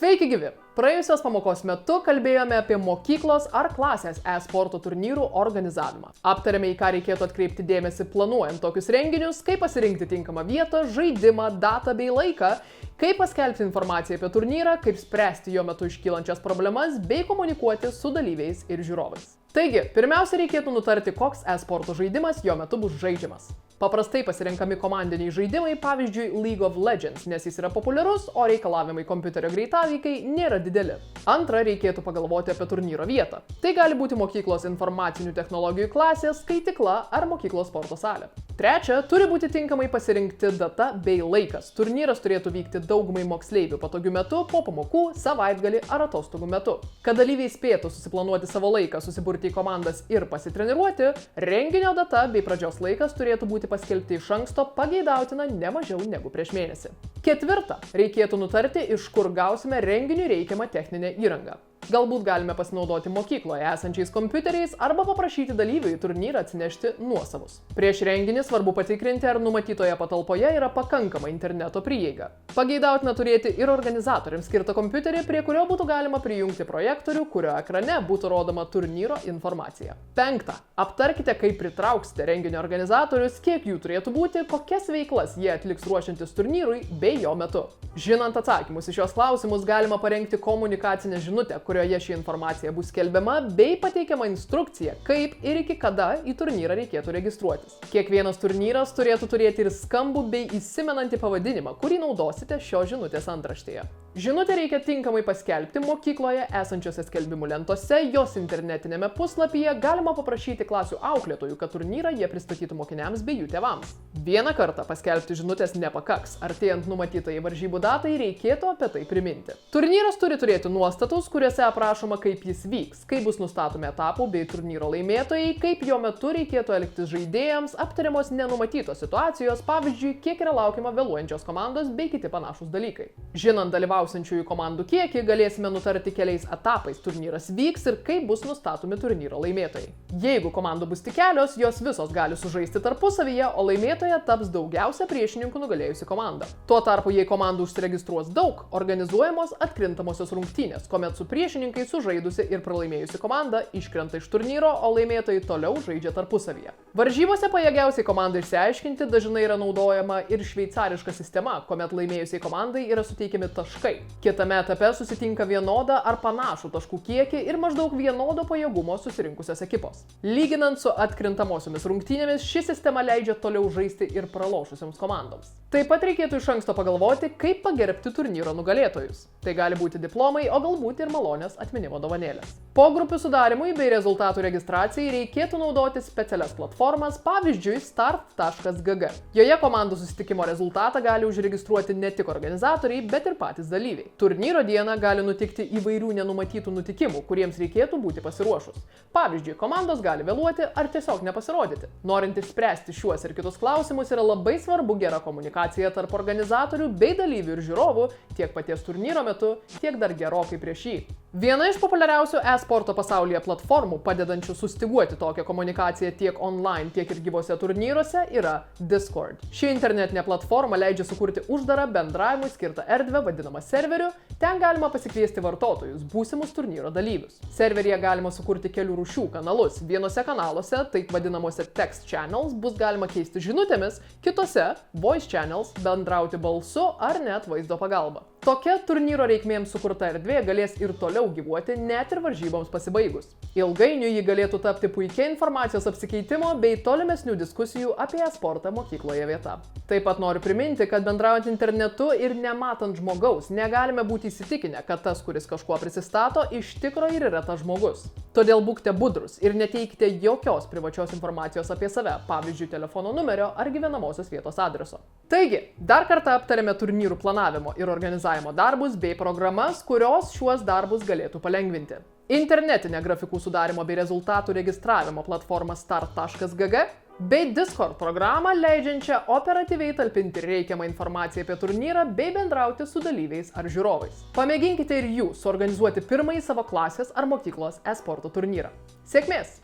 Sveiki gyvi! Praėjusios pamokos metu kalbėjome apie mokyklos ar klasės e-sporto turnyrų organizavimą. Aptarėme, į ką reikėtų atkreipti dėmesį planuojant tokius renginius, kaip pasirinkti tinkamą vietą, žaidimą, datą bei laiką, kaip paskelbti informaciją apie turnyrą, kaip spręsti jo metu iškylančias problemas bei komunikuoti su dalyviais ir žiūrovais. Taigi, pirmiausia reikėtų nutarti, koks e-sporto žaidimas jo metu bus žaidžiamas. Paprastai pasirenkami komandiniai žaidimai, pavyzdžiui League of Legends, nes jis yra populiarus, o reikalavimai kompiuterio greitaveikai nėra dideli. Antra, reikėtų pagalvoti apie turnyro vietą. Tai gali būti mokyklos informacinių technologijų klasė, skaitykla ar mokyklos sporto salė. Trečia, turi būti tinkamai pasirinkti data bei laikas. Turnyras turėtų vykti daugumai moksleivių patogiu metu, po pamokų, savaitgalį ar atostogų metu. Kad dalyviai spėtų susiplanuoti savo laiką, susiburti į komandas ir pasitreniruoti, renginio data bei pradžios laikas turėtų būti paskelbti iš anksto, pageidautina ne mažiau negu prieš mėnesį. Ketvirta, reikėtų nutarti, iš kur gausime renginiui reikiamą techninę įrangą. Galbūt galime pasinaudoti mokykloje esančiais kompiuteriais arba paprašyti dalyvių į turnyrą atsinešti nuosavus. Prieš renginį svarbu patikrinti, ar numatytoje patalpoje yra pakankama interneto prieiga. Pageidautina turėti ir organizatoriams skirtą kompiuterį, prie kurio būtų galima prijungti projektorių, kurio ekrane būtų rodoma turnyro informacija. Penkta, aptarkite, kaip pritrauksite renginio organizatorius, kiek jų turėtų būti, kokias veiklas jie atliks ruošiantis turnyrui bei jo metu. Žinant atsakymus į šios klausimus, galima parengti komunikacinę žinutę, kurioje ši informacija bus skelbiama bei pateikiama instrukcija, kaip ir iki kada į turnyrą reikėtų registruotis. Kiekvienas turnyras turėtų turėti ir skambų bei įsimenantį pavadinimą, kurį naudosite šios žinutės antraštėje. Žinutę reikia tinkamai paskelbti mokykloje esančiose skelbimų lentose, jos internetinėme puslapyje, galima paprašyti klasių auklėtojų, kad turnyrą jie pristatytų mokiniams bei jų tėvams. Vieną kartą paskelbti žinutės nepakaks, artėjant numatytai varžybų datai reikėtų apie tai priminti. Turnyras turi turėti nuostatus, kuriuose aprašoma, kaip jis vyks, kaip bus nustatomi etapų bei turnyro laimėtojai, kaip jo metu reikėtų elgtis žaidėjams, aptariamos nenumatytos situacijos, pavyzdžiui, kiek yra laukiama vėluojančios komandos bei kiti panašūs dalykai. Žinant dalyvausiančiųjų komandų kiekį, galėsime nutarti keliais etapais turnyras vyks ir kaip bus nustatomi turnyro laimėtojai. Jeigu komandų bus tik kelios, jos visos gali sužaisti tarpusavyje, o laimėtoja taps daugiausia priešininkų nugalėjusi komanda. Tuo tarpu, jei komandų užsiregistruos daug, organizuojamos atkrintamosios rungtynės, kuomet su priešininkai sužaidusi ir pralaimėjusi komanda iškrenta iš turnyro, o laimėtojai toliau žaidžia tarpusavyje. Varžybose pajėgiausiai komandai išsiaiškinti dažnai yra naudojama ir šveicariška sistema, kuomet laimėjusiai komandai yra suteikiami taškai. Kitame etape susitinka vienodą ar panašų taškų kiekį ir maždaug vienodo pajėgumo susirinkusios ekipos. Lyginant su atkrintamosiomis rungtynėmis, ši sistema leidžia toliau žaisti ir pralošusiams komandoms. Taip pat reikėtų iš anksto pagalvoti, kaip pagerbti turnyro nugalėtojus. Tai gali būti diplomai, o galbūt ir malonės atminimo dovanėlės. Po grupių sudarimui bei rezultatų registracijai reikėtų naudoti specialias platformas, pavyzdžiui start.gg. Joje komandų susitikimo rezultatą gali užregistruoti ne tik organizatoriai, bet ir patys dalyviai. Turnyro dieną gali nutikti įvairių nenumatytų nutikimų, kuriems reikėtų būti pasiruošus. Pavyzdžiui, komandos gali vėluoti ar tiesiog nepasirodyti. Norint išspręsti šiuos ir kitus klausimus, yra labai svarbu gera komunikacija tarp organizatorių bei dalyvių ir žiūrovų tiek paties turnyro metu, tiek dar gerokai prieš jį. Viena iš populiariausių e-sporto pasaulyje platformų, padedančių sustyguoti tokią komunikaciją tiek online, tiek ir gyvose turnyruose, yra Discord. Ši internetinė platforma leidžia sukurti uždarą bendravimui skirtą erdvę, vadinamą serveriu. Ten galima pasikviesti vartotojus, būsimus turnyro dalyvius. Serveryje galima sukurti kelių rūšių kanalus. Vienose kanaluose, taip vadinamuose text channels, bus galima keisti žinutėmis, kitose voice channels bendrauti balsu ar net vaizdo pagalba. Tokia turnyro reikmėms sukurta erdvė galės ir toliau gyvuoti net ir varžyboms pasibaigus. Ilgainiui ji galėtų tapti puikia informacijos apsikeitimo bei tolimesnių diskusijų apie e-sportą mokykloje vieta. Taip pat noriu priminti, kad bendraujant internetu ir nematant žmogaus, negalime būti įsitikinę, kad tas, kuris kažkuo prisistato, iš tikro ir yra tas žmogus. Todėl būkite budrus ir neteikite jokios privačios informacijos apie save, pavyzdžiui, telefono numerio ar gyvenamosios vietos adreso. Taigi, dar kartą aptarėme turnyrų planavimo ir organizavimo darbus bei programas, kurios šiuos darbus galėtų palengvinti. Internetinė grafikų sudarimo bei rezultatų registravimo platforma start.gg bei Discord programą, leidžiančią operatyviai talpinti reikiamą informaciją apie turnyrą bei bendrauti su dalyviais ar žiūrovais. Pamėginkite ir jūs suorganizuoti pirmąjį savo klasės ar mokyklos e-sporto turnyrą. Sėkmės!